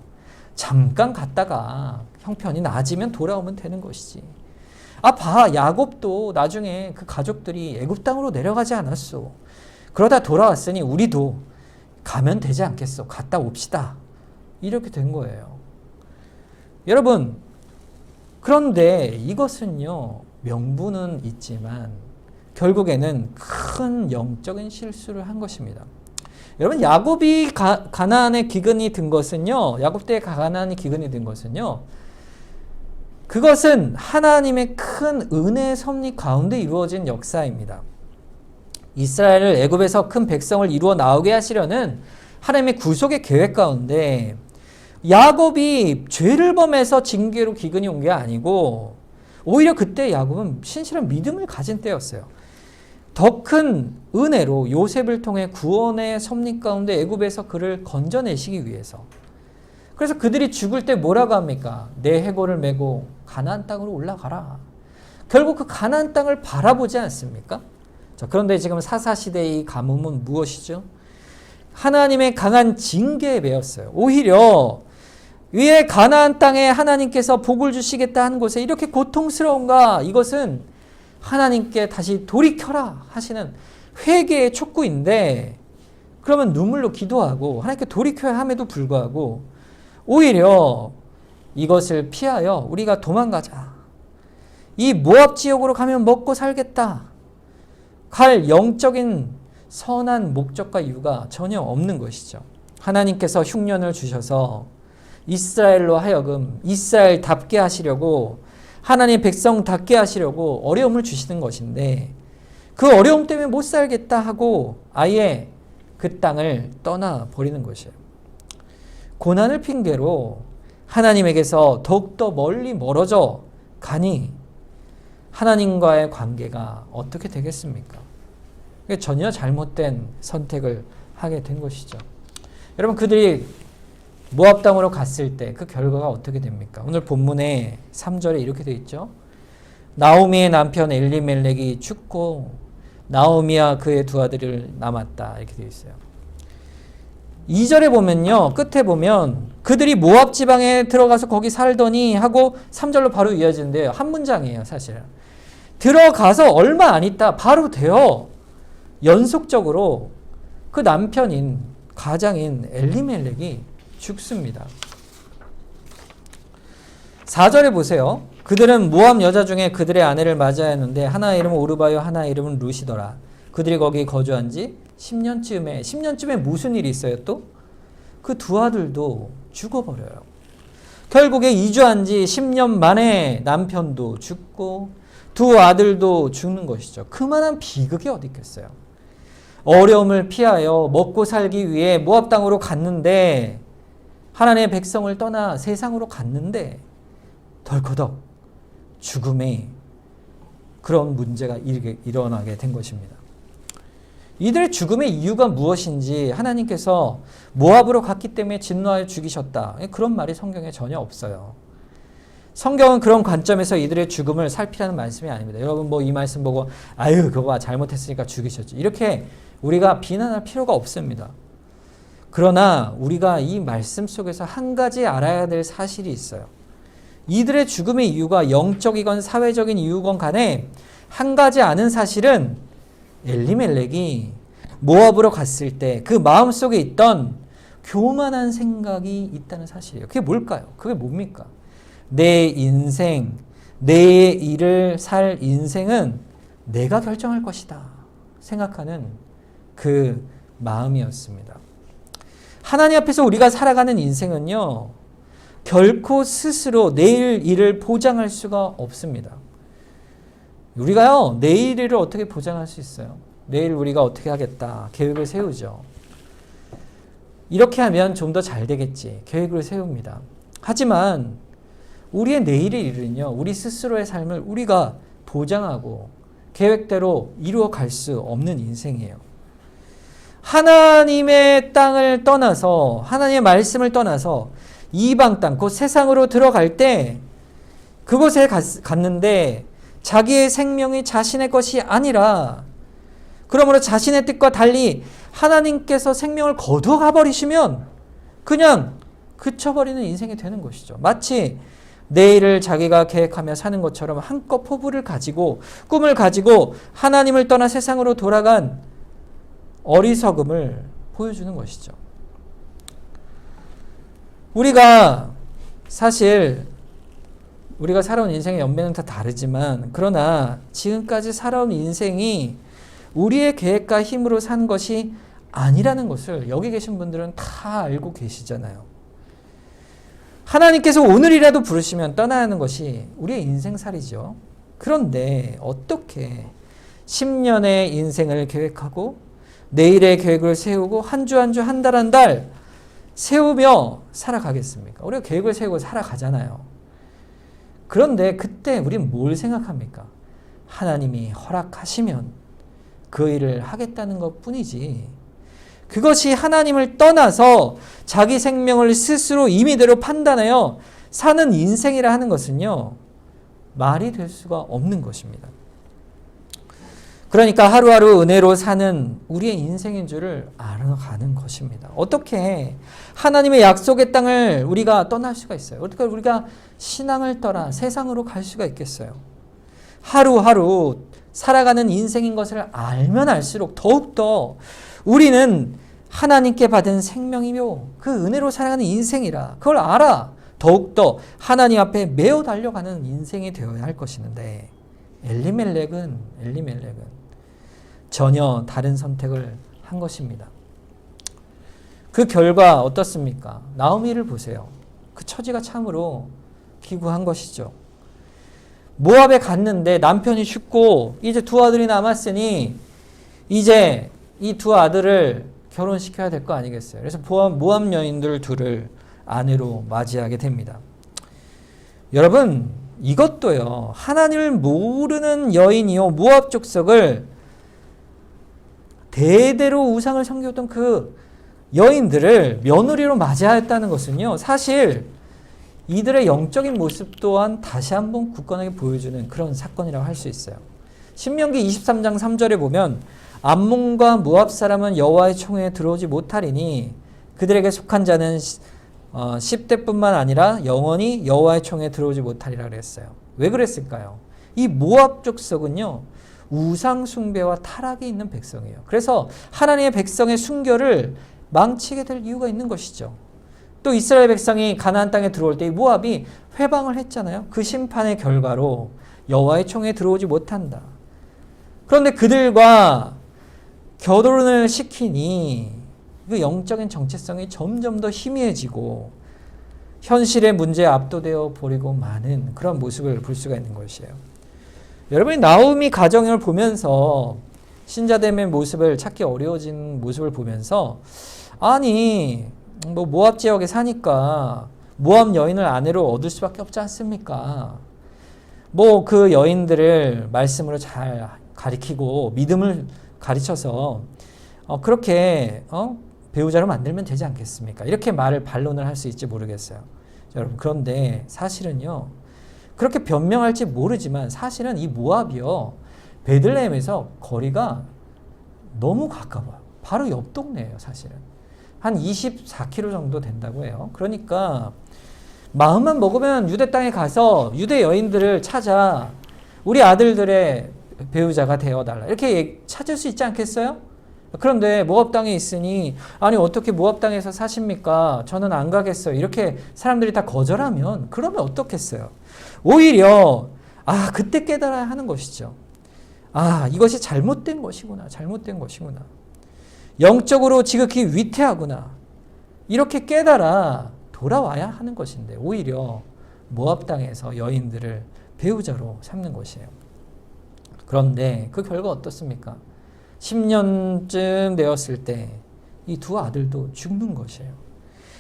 잠깐 갔다가 형편이 나아지면 돌아오면 되는 것이지. 봐, 야곱도 나중에 그 가족들이 애굽 땅으로 내려가지 않았어. 그러다 돌아왔으니 우리도 가면 되지 않겠어. 갔다 옵시다. 이렇게 된 거예요. 여러분, 그런데 이것은요, 명분은 있지만 결국에는 큰 영적인 실수를 한 것입니다. 여러분, 야곱이 가나안에 기근이 든 것은요, 야곱 때에 가나안이 기근이 든 것은요, 그것은 하나님의 큰 은혜의 섭리 가운데 이루어진 역사입니다. 이스라엘을 애굽에서 큰 백성을 이루어 나오게 하시려는 하나님의 구속의 계획 가운데 야곱이 죄를 범해서 징계로 기근이 온 게 아니고 오히려 그때 야곱은 신실한 믿음을 가진 때였어요. 더 큰 은혜로 요셉을 통해 구원의 섭리 가운데 애굽에서 그를 건져내시기 위해서. 그래서 그들이 죽을 때 뭐라고 합니까? 내 해골을 메고 가나안 땅으로 올라가라. 결국 그 가나안 땅을 바라보지 않습니까? 자, 그런데 지금 사사시대의 가뭄은 무엇이죠? 하나님의 강한 징계에 매였어요. 오히려 위에 가나안 땅에 하나님께서 복을 주시겠다 하는 곳에 이렇게 고통스러운가? 이것은 하나님께 다시 돌이켜라 하시는 회개의 촉구인데, 그러면 눈물로 기도하고 하나님께 돌이켜야 함에도 불구하고 오히려 이것을 피하여 우리가 도망가자. 이 모압 지역으로 가면 먹고 살겠다. 갈 영적인 선한 목적과 이유가 전혀 없는 것이죠. 하나님께서 흉년을 주셔서 이스라엘로 하여금 이스라엘답게 하시려고, 하나님의 백성답게 하시려고 어려움을 주시는 것인데, 그 어려움 때문에 못 살겠다 하고 아예 그 땅을 떠나버리는 것이에요. 고난을 핑계로 하나님에게서 더욱더 멀리 멀어져 가니 하나님과의 관계가 어떻게 되겠습니까? 전혀 잘못된 선택을 하게 된 것이죠. 여러분, 그들이 모압 땅으로 갔을 때 그 결과가 어떻게 됩니까? 오늘 본문에 3절에 이렇게 되어 있죠. 나오미의 남편 엘리멜렉이 죽고 나오미와 그의 두 아들을 남았다. 이렇게 되어 있어요. 2절에 보면요, 끝에 보면 그들이 모압 지방에 들어가서 거기 살더니 하고 3절로 바로 이어지는데요. 한 문장이에요, 사실. 들어가서 얼마 안 있다 바로 돼요. 연속적으로 그 남편인 가장인 엘리멜렉이 죽습니다. 4절에 보세요. 그들은 모압 여자 중에 그들의 아내를 맞아야 했는데 하나의 이름은 오르바요 하나의 이름은 루시더라. 그들이 거기 거주한 지 10년쯤에 무슨 일이 있어요 또? 그 두 아들도 죽어버려요. 결국에 이주한 지 10년 만에 남편도 죽고 두 아들도 죽는 것이죠. 그만한 비극이 어디 있겠어요. 어려움을 피하여 먹고 살기 위해 모압 땅으로 갔는데, 하나님의 백성을 떠나 세상으로 갔는데 덜커덕 죽음의 그런 문제가 일어나게 된 것입니다. 이들의 죽음의 이유가 무엇인지, 하나님께서 모압으로 갔기 때문에 진노하여 죽이셨다, 그런 말이 성경에 전혀 없어요. 성경은 그런 관점에서 이들의 죽음을 살피라는 말씀이 아닙니다. 여러분 뭐 이 말씀 보고 아유 그거 잘못했으니까 죽이셨지, 이렇게 우리가 비난할 필요가 없습니다. 그러나 우리가 이 말씀 속에서 한 가지 알아야 될 사실이 있어요. 이들의 죽음의 이유가 영적이건 사회적인 이유건 간에 한 가지 아는 사실은, 엘리멜렉이 모압으로 갔을 때 그 마음속에 있던 교만한 생각이 있다는 사실이에요. 그게 뭘까요? 그게 뭡니까? 내 인생, 내 일을 살 인생은 내가 결정할 것이다 생각하는 그 마음이었습니다. 하나님 앞에서 우리가 살아가는 인생은요, 결코 스스로 내일 일을 보장할 수가 없습니다. 우리가요, 내일 일을 어떻게 보장할 수 있어요? 내일 우리가 어떻게 하겠다. 계획을 세우죠. 이렇게 하면 좀 더 잘 되겠지. 계획을 세웁니다. 하지만 우리의 내일의 일은요, 우리 스스로의 삶을 우리가 보장하고 계획대로 이루어 갈 수 없는 인생이에요. 하나님의 땅을 떠나서, 하나님의 말씀을 떠나서 이방 땅, 곧 세상으로 들어갈 때 그곳에 갔는데 자기의 생명이 자신의 것이 아니라, 그러므로 자신의 뜻과 달리 하나님께서 생명을 거두어가 버리시면 그냥 그쳐버리는 인생이 되는 것이죠. 마치 내일을 자기가 계획하며 사는 것처럼 한껏 포부를 가지고 꿈을 가지고 하나님을 떠나 세상으로 돌아간 어리석음을 보여주는 것이죠. 우리가 사실 우리가 살아온 인생의 연배는 다 다르지만, 그러나 지금까지 살아온 인생이 우리의 계획과 힘으로 산 것이 아니라는 것을 여기 계신 분들은 다 알고 계시잖아요. 하나님께서 오늘이라도 부르시면 떠나야 하는 것이 우리의 인생살이죠. 그런데 어떻게 10년의 인생을 계획하고 내일의 계획을 세우고 한 주 한 주, 한 달 한 달 세우며 살아가겠습니까? 우리가 계획을 세우고 살아가잖아요. 그런데 그때 우리는 뭘 생각합니까? 하나님이 허락하시면 그 일을 하겠다는 것 뿐이지, 그것이 하나님을 떠나서 자기 생명을 스스로 임의대로 판단하여 사는 인생이라 하는 것은요, 말이 될 수가 없는 것입니다. 그러니까 하루하루 은혜로 사는 우리의 인생인 줄을 알아가는 것입니다. 어떻게 하나님의 약속의 땅을 우리가 떠날 수가 있어요? 어떻게 우리가 신앙을 떠나 세상으로 갈 수가 있겠어요? 하루하루 살아가는 인생인 것을 알면 알수록 더욱더 우리는 하나님께 받은 생명이며 그 은혜로 살아가는 인생이라 그걸 알아 더욱더 하나님 앞에 매어 달려가는 인생이 되어야 할 것이는데, 엘리멜렉은 전혀 다른 선택을 한 것입니다. 그 결과 어떻습니까? 나오미를 보세요. 그 처지가 참으로 기구한 것이죠. 모압에 갔는데 남편이 죽고 이제 두 아들이 남았으니 이제 이 두 아들을 결혼시켜야 될 거 아니겠어요. 그래서 모압 여인들 둘을 아내로 맞이하게 됩니다. 여러분, 이것도요, 하나님을 모르는 여인이요, 모압 족속을 대대로 우상을 섬겼던 그 여인들을 며느리로 맞이하였다는 것은요, 사실 이들의 영적인 모습 또한 다시 한번 굳건하게 보여주는 그런 사건이라고 할 수 있어요. 신명기 23장 3절에 보면 암몬과 모압 사람은 여호와의 총회에 들어오지 못하리니 그들에게 속한 자는 10대뿐만 아니라 영원히 여호와의 총회에 들어오지 못하리라 그랬어요. 왜 그랬을까요? 이 모압 족속은요, 우상 숭배와 타락이 있는 백성이에요. 그래서 하나님의 백성의 순결을 망치게 될 이유가 있는 것이죠. 또 이스라엘 백성이 가나안 땅에 들어올 때 이 모압이 회방을 했잖아요. 그 심판의 결과로 여호와의 총회에 들어오지 못한다. 그런데 그들과 결혼을 시키니 그 영적인 정체성이 점점 더 희미해지고 현실의 문제에 압도되어 버리고 마는 그런 모습을 볼 수가 있는 것이에요. 여러분이 나오미 가정을 보면서 신자됨의 모습을 찾기 어려워진 모습을 보면서, 아니 뭐 모압 지역에 사니까 모압 여인을 아내로 얻을 수밖에 없지 않습니까? 뭐 그 여인들을 말씀으로 잘 가리키고 믿음을 가르쳐서 그렇게 배우자로 만들면 되지 않겠습니까? 이렇게 반론을 할 수 있지 모르겠어요. 여러분, 그런데 사실은요, 그렇게 변명할지 모르지만 사실은 이 모압이요, 베들레헴에서 거리가 너무 가까워요. 바로 옆 동네예요. 사실은 한 24km 정도 된다고 해요. 그러니까 마음만 먹으면 유대 땅에 가서 유대 여인들을 찾아 우리 아들들의 배우자가 되어달라 이렇게 찾을 수 있지 않겠어요? 그런데 모압 땅에 있으니, 아니 어떻게 모압 땅에서 사십니까? 저는 안 가겠어요. 이렇게 사람들이 다 거절하면 그러면 어떻겠어요? 오히려 그때 깨달아야 하는 것이죠. 이것이 잘못된 것이구나. 영적으로 지극히 위태하구나. 이렇게 깨달아 돌아와야 하는 것인데 오히려 모압 땅에서 여인들을 배우자로 삼는 것이에요. 그런데 그 결과 어떻습니까? 10년쯤 되었을 때 이 두 아들도 죽는 것이에요.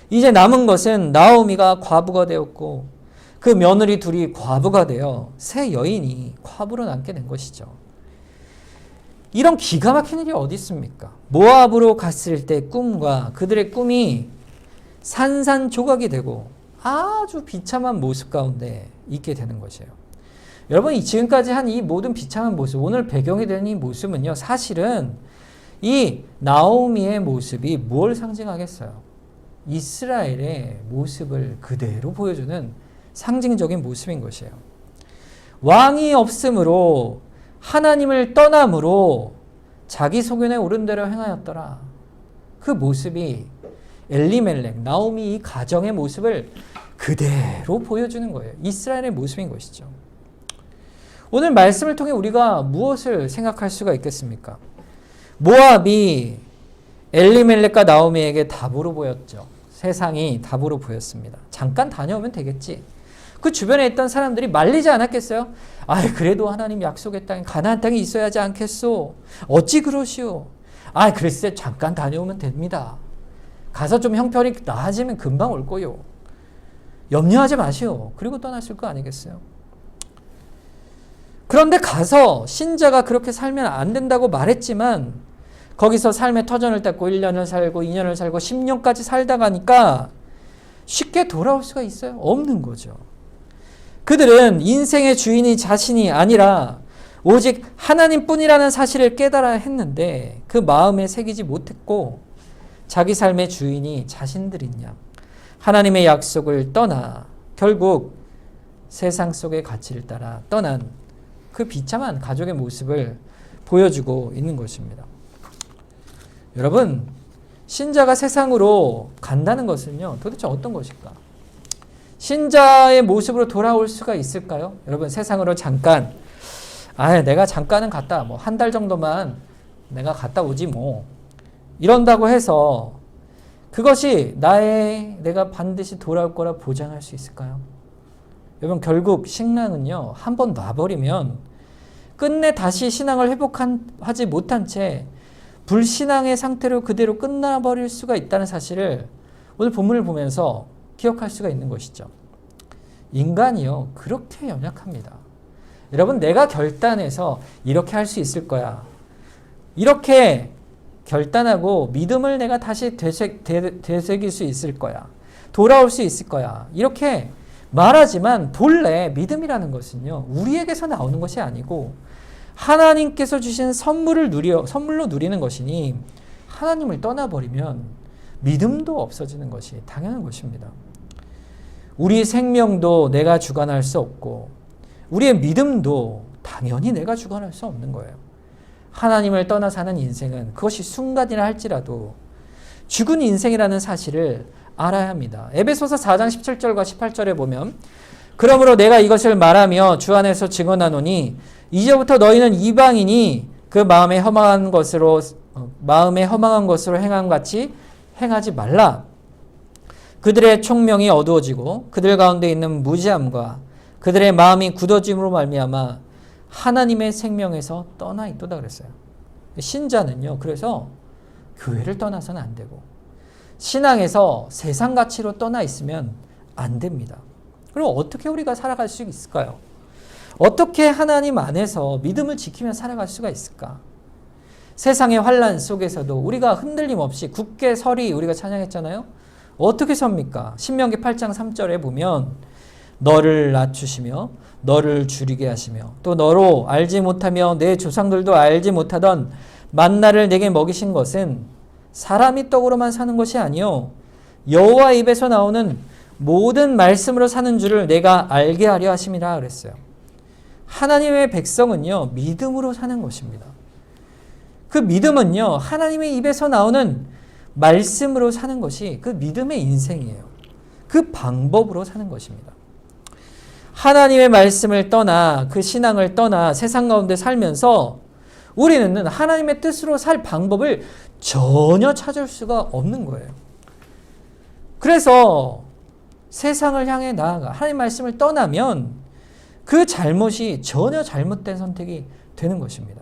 이제 남은 것은 나오미가 과부가 되었고 그 며느리 둘이 과부가 되어 새 여인이 과부로 남게 된 것이죠. 이런 기가 막힌 일이 어디 있습니까? 모압으로 갔을 때 꿈과 그들의 꿈이 산산조각이 되고 아주 비참한 모습 가운데 있게 되는 것이에요. 여러분, 지금까지 한 이 모든 비참한 모습, 오늘 배경이 되는 이 모습은요, 사실은 이 나오미의 모습이 뭘 상징하겠어요? 이스라엘의 모습을 그대로 보여주는 상징적인 모습인 것이에요. 왕이 없으므로 하나님을 떠남으로 자기 소견에 오른 대로 행하였더라. 그 모습이 엘리멜렉, 나오미 이 가정의 모습을 그대로 보여주는 거예요. 이스라엘의 모습인 것이죠. 오늘 말씀을 통해 우리가 무엇을 생각할 수가 있겠습니까? 모압이 엘리멜렉과 나오미에게 답으로 보였죠. 세상이 답으로 보였습니다. 잠깐 다녀오면 되겠지. 그 주변에 있던 사람들이 말리지 않았겠어요? 그래도 하나님 약속의 땅에 가나안 땅이 있어야 하지 않겠소? 어찌 그러시오? 글쎄 잠깐 다녀오면 됩니다. 가서 좀 형편이 나아지면 금방 올 거요. 염려하지 마시오. 그리고 떠났을 거 아니겠어요? 그런데 가서 신자가 그렇게 살면 안 된다고 말했지만 거기서 삶의 터전을 닦고 1년을 살고 2년을 살고 10년까지 살다 가니까 쉽게 돌아올 수가 있어요? 없는 거죠. 그들은 인생의 주인이 자신이 아니라 오직 하나님뿐이라는 사실을 깨달아야 했는데 그 마음에 새기지 못했고 자기 삶의 주인이 자신들인 양 하나님의 약속을 떠나 결국 세상 속의 가치를 따라 떠난 그 비참한 가족의 모습을 보여주고 있는 것입니다. 여러분, 신자가 세상으로 간다는 것은요, 도대체 어떤 것일까? 신자의 모습으로 돌아올 수가 있을까요? 여러분, 세상으로 잠깐, 내가 잠깐은 갔다, 한 달 정도만 내가 갔다 오지 이런다고 해서 그것이 내가 반드시 돌아올 거라 보장할 수 있을까요? 여러분, 결국 신앙은요, 한번 놔버리면 끝내 다시 신앙을 회복하지 못한 채 불신앙의 상태로 그대로 끝나버릴 수가 있다는 사실을 오늘 본문을 보면서 기억할 수가 있는 것이죠. 인간이요, 그렇게 연약합니다. 여러분, 내가 결단해서 이렇게 할 수 있을 거야. 이렇게 결단하고 믿음을 내가 다시 되새길 수 있을 거야. 돌아올 수 있을 거야. 이렇게 말하지만 본래 믿음이라는 것은요, 우리에게서 나오는 것이 아니고 하나님께서 주신 선물로 누리는 것이니 하나님을 떠나버리면 믿음도 없어지는 것이 당연한 것입니다. 우리 생명도 내가 주관할 수 없고 우리의 믿음도 당연히 내가 주관할 수 없는 거예요. 하나님을 떠나 사는 인생은 그것이 순간이라 할지라도 죽은 인생이라는 사실을 알아야 합니다. 에베소서 4장 17절과 18절에 보면 그러므로 내가 이것을 말하며 주 안에서 증언하노니 이제부터 너희는 이방인이 그 마음에 허망한 것으로 행함 같이 행하지 말라. 그들의 총명이 어두워지고 그들 가운데 있는 무지함과 그들의 마음이 굳어짐으로 말미암아 하나님의 생명에서 떠나 있도다 그랬어요. 신자는요, 그래서 교회를 떠나서는 안 되고 신앙에서 세상 가치로 떠나 있으면 안 됩니다. 그럼 어떻게 우리가 살아갈 수 있을까요? 어떻게 하나님 안에서 믿음을 지키며 살아갈 수가 있을까? 세상의 환란 속에서도 우리가 흔들림 없이 굳게 서리 우리가 찬양했잖아요. 어떻게 섭니까? 신명기 8장 3절에 보면 너를 낮추시며 너를 줄이게 하시며 또 너로 알지 못하며 내 조상들도 알지 못하던 만나를 내게 먹이신 것은 사람이 떡으로만 사는 것이 아니요 여호와 입에서 나오는 모든 말씀으로 사는 줄을 내가 알게 하려 하심이라 그랬어요. 하나님의 백성은요, 믿음으로 사는 것입니다. 그 믿음은요, 하나님의 입에서 나오는 말씀으로 사는 것이 그 믿음의 인생이에요. 그 방법으로 사는 것입니다. 하나님의 말씀을 떠나 그 신앙을 떠나 세상 가운데 살면서 우리는 하나님의 뜻으로 살 방법을 전혀 찾을 수가 없는 거예요. 그래서 세상을 향해 나아가 하나님 말씀을 떠나면 그 잘못이 전혀 잘못된 선택이 되는 것입니다.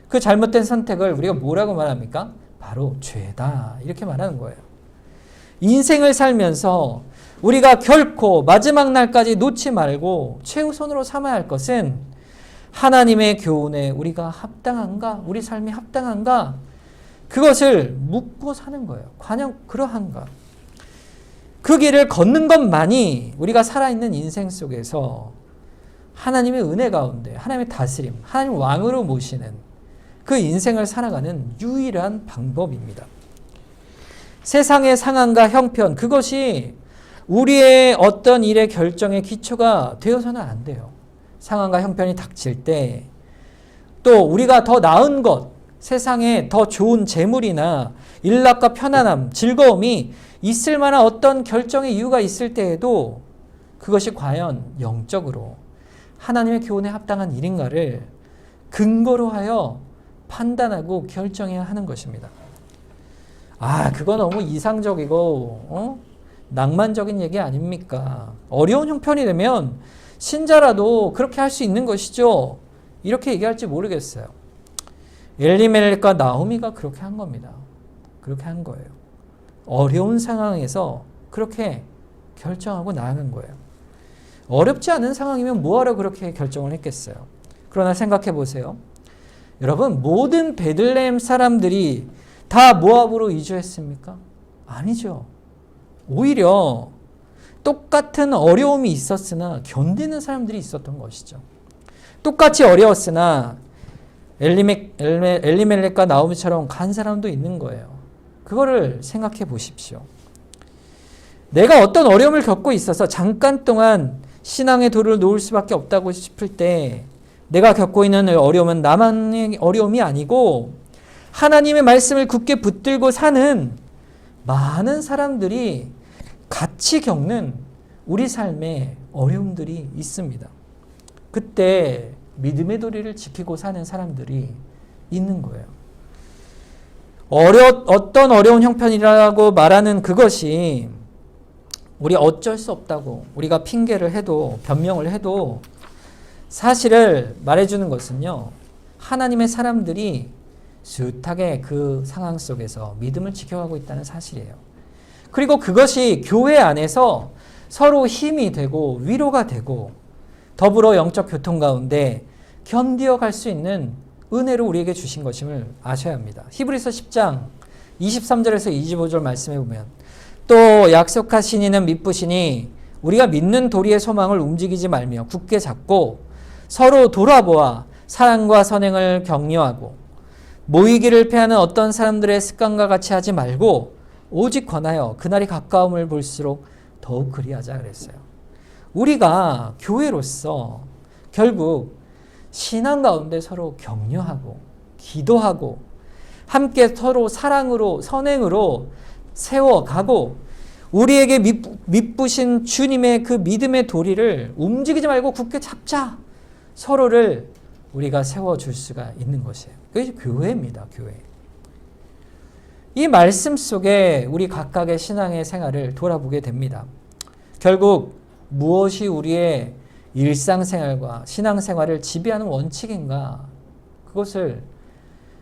그 잘못된 선택을 우리가 뭐라고 말합니까? 바로 죄다 이렇게 말하는 거예요. 인생을 살면서 우리가 결코 마지막 날까지 놓지 말고 최우선으로 삼아야 할 것은 하나님의 교훈에 우리가 합당한가? 우리 삶이 합당한가? 그것을 묻고 사는 거예요. 과연 그러한가? 그 길을 걷는 것만이 우리가 살아있는 인생 속에서 하나님의 은혜 가운데 하나님의 다스림, 하나님 왕으로 모시는 그 인생을 살아가는 유일한 방법입니다. 세상의 상황과 형편, 그것이 우리의 어떤 일의 결정의 기초가 되어서는 안 돼요. 상황과 형편이 닥칠 때 또 우리가 더 나은 것, 세상에 더 좋은 재물이나 일락과 편안함, 즐거움이 있을 만한 어떤 결정의 이유가 있을 때에도 그것이 과연 영적으로 하나님의 교훈에 합당한 일인가를 근거로 하여 판단하고 결정해야 하는 것입니다. 그거 너무 이상적이고 낭만적인 얘기 아닙니까? 어려운 형편이 되면 신자라도 그렇게 할 수 있는 것이죠. 이렇게 얘기할지 모르겠어요. 엘리멜렉과 나오미가 그렇게 한 겁니다. 그렇게 한 거예요. 어려운 상황에서 그렇게 결정하고 나아간 거예요. 어렵지 않은 상황이면 뭐하러 그렇게 결정을 했겠어요. 그러나 생각해 보세요. 여러분, 모든 베들레헴 사람들이 다 모압으로 이주했습니까? 아니죠. 오히려 똑같은 어려움이 있었으나 견디는 사람들이 있었던 것이죠. 똑같이 어려웠으나 엘리멜렉과 나오미처럼 간 사람도 있는 거예요. 그거를 생각해 보십시오. 내가 어떤 어려움을 겪고 있어서 잠깐 동안 신앙의 도를 놓을 수밖에 없다고 싶을 때 내가 겪고 있는 어려움은 나만의 어려움이 아니고 하나님의 말씀을 굳게 붙들고 사는 많은 사람들이 같이 겪는 우리 삶에 어려움들이 있습니다. 그때 믿음의 도리를 지키고 사는 사람들이 있는 거예요. 어떤 어려운 형편이라고 말하는 그것이 우리 어쩔 수 없다고 우리가 핑계를 해도 변명을 해도 사실을 말해주는 것은요. 하나님의 사람들이 숱하게 그 상황 속에서 믿음을 지켜가고 있다는 사실이에요. 그리고 그것이 교회 안에서 서로 힘이 되고 위로가 되고 더불어 영적 교통 가운데 견디어 갈 수 있는 은혜로 우리에게 주신 것임을 아셔야 합니다. 히브리서 10장 23절에서 25절 말씀해 보면 또 약속하신 이는 미쁘시니 우리가 믿는 도리의 소망을 움직이지 말며 굳게 잡고 서로 돌아보아 사랑과 선행을 격려하고 모이기를 패하는 어떤 사람들의 습관과 같이 하지 말고 오직 권하여 그날이 가까움을 볼수록 더욱 그리하자 그랬어요. 우리가 교회로서 결국 신앙 가운데 서로 격려하고 기도하고 함께 서로 사랑으로 선행으로 세워가고 우리에게 믿부신 주님의 그 믿음의 도리를 움직이지 말고 굳게 잡자. 서로를 우리가 세워줄 수가 있는 것이에요. 그게 교회입니다. 교회. 이 말씀 속에 우리 각각의 신앙의 생활을 돌아보게 됩니다. 결국 무엇이 우리의 일상생활과 신앙생활을 지배하는 원칙인가? 그것을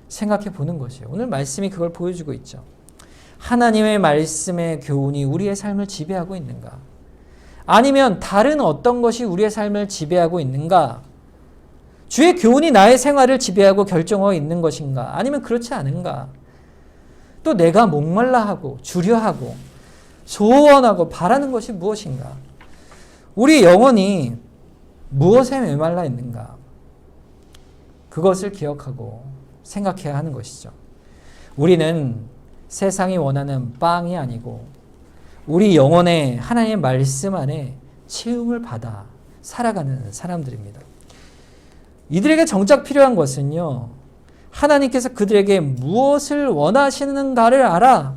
생각해 보는 것이에요. 오늘 말씀이 그걸 보여주고 있죠. 하나님의 말씀의 교훈이 우리의 삶을 지배하고 있는가? 아니면 다른 어떤 것이 우리의 삶을 지배하고 있는가? 주의 교훈이 나의 생활을 지배하고 결정하고 있는 것인가? 아니면 그렇지 않은가? 또 내가 목말라하고 주려하고 소원하고 바라는 것이 무엇인가? 우리 영혼이 무엇에 메말라 있는가? 그것을 기억하고 생각해야 하는 것이죠. 우리는 세상이 원하는 빵이 아니고 우리 영혼의 하나님의 말씀 안에 채움을 받아 살아가는 사람들입니다. 이들에게 정작 필요한 것은요. 하나님께서 그들에게 무엇을 원하시는가를 알아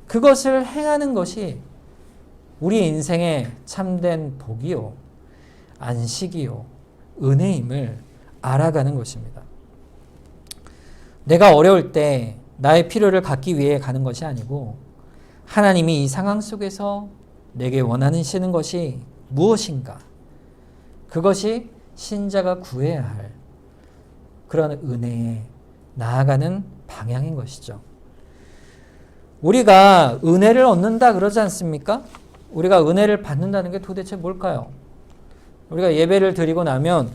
그것을 행하는 것이 우리 인생의 참된 복이요, 안식이요, 은혜임을 알아가는 것입니다. 내가 어려울 때 나의 필요를 갖기 위해 가는 것이 아니고 하나님이 이 상황 속에서 내게 원하시는 것이 무엇인가? 그것이 신자가 구해야 할 그런 은혜에 나아가는 방향인 것이죠. 우리가 은혜를 얻는다 그러지 않습니까? 우리가 은혜를 받는다는 게 도대체 뭘까요? 우리가 예배를 드리고 나면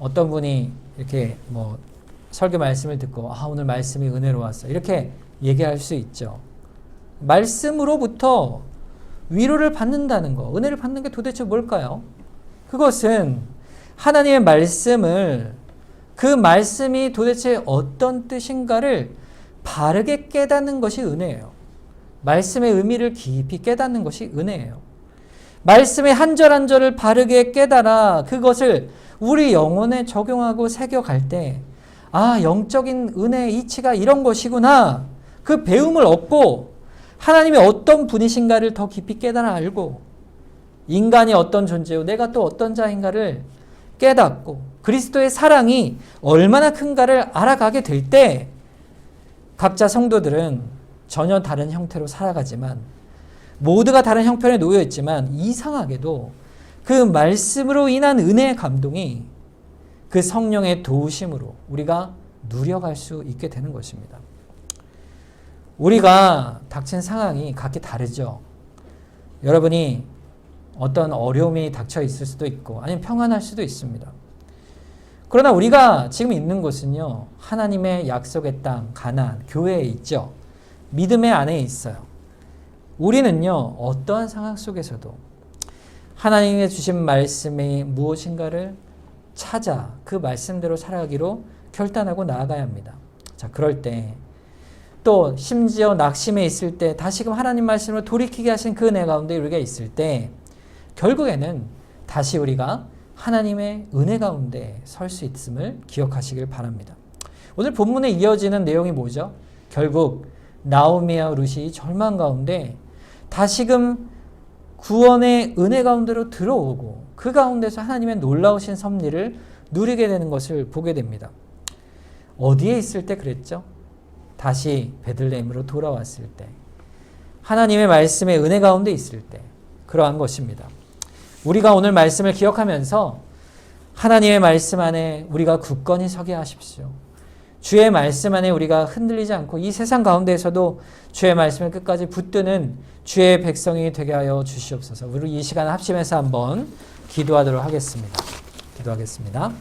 어떤 분이 이렇게 설교 말씀을 듣고 오늘 말씀이 은혜로웠어 이렇게 얘기할 수 있죠. 말씀으로부터 위로를 받는다는 거, 은혜를 받는 게 도대체 뭘까요? 그것은 하나님의 말씀을 그 말씀이 도대체 어떤 뜻인가를 바르게 깨닫는 것이 은혜예요. 말씀의 의미를 깊이 깨닫는 것이 은혜예요. 말씀의 한 절 한 절을 바르게 깨달아 그것을 우리 영혼에 적용하고 새겨갈 때 영적인 은혜의 이치가 이런 것이구나. 그 배움을 얻고 하나님이 어떤 분이신가를 더 깊이 깨달아 알고 인간이 어떤 존재요 내가 또 어떤 자인가를 깨닫고 그리스도의 사랑이 얼마나 큰가를 알아가게 될 때 각자 성도들은 전혀 다른 형태로 살아가지만 모두가 다른 형편에 놓여 있지만 이상하게도 그 말씀으로 인한 은혜의 감동이 그 성령의 도우심으로 우리가 누려갈 수 있게 되는 것입니다. 우리가 닥친 상황이 각기 다르죠. 여러분이 어떤 어려움이 닥쳐 있을 수도 있고 아니면 평안할 수도 있습니다. 그러나 우리가 지금 있는 곳은요. 하나님의 약속의 땅 가나안 교회에 있죠. 믿음의 안에 있어요. 우리는요. 어떠한 상황 속에서도 하나님의 주신 말씀이 무엇인가를 찾아 그 말씀대로 살아가기로 결단하고 나아가야 합니다. 자, 그럴 때 또 심지어 낙심해 있을 때 다시금 하나님 말씀으로 돌이키게 하신 그 은혜 가운데 우리가 있을 때 결국에는 다시 우리가 하나님의 은혜 가운데 설 수 있음을 기억하시길 바랍니다. 오늘 본문에 이어지는 내용이 뭐죠? 결국 나오미와 룻이 절망 가운데 다시금 구원의 은혜 가운데로 들어오고 그 가운데서 하나님의 놀라우신 섭리를 누리게 되는 것을 보게 됩니다. 어디에 있을 때 그랬죠? 다시 베들레헴으로 돌아왔을 때 하나님의 말씀의 은혜 가운데 있을 때 그러한 것입니다. 우리가 오늘 말씀을 기억하면서 하나님의 말씀 안에 우리가 굳건히 서게 하십시오. 주의 말씀 안에 우리가 흔들리지 않고 이 세상 가운데에서도 주의 말씀을 끝까지 붙드는 주의 백성이 되게 하여 주시옵소서. 우리 이 시간 합심해서 한번 기도하도록 하겠습니다. 기도하겠습니다.